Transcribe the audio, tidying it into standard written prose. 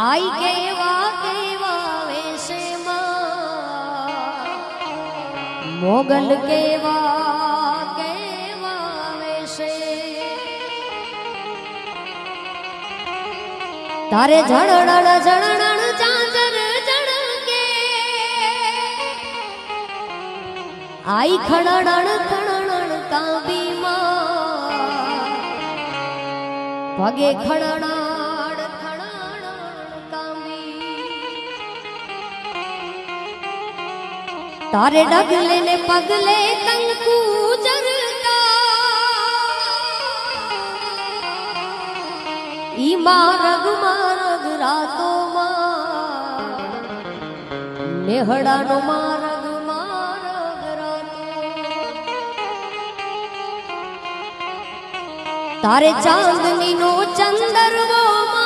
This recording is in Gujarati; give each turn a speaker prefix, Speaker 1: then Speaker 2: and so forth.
Speaker 1: આઈ કેવા કેવા વેશમાં મોગલ કેવા કેવા વેશે તારે ઝળણ ઝળણ ચાંદર ઝળકે આઈ ખણણ ખણણ તાંબીમાં પગે ખણણ तारे डगले ने पगले कंकु जरता ई मारग मारग रातो नेहड़ा नो मारग मारग रातो तारे चांदनी नो चंदरवो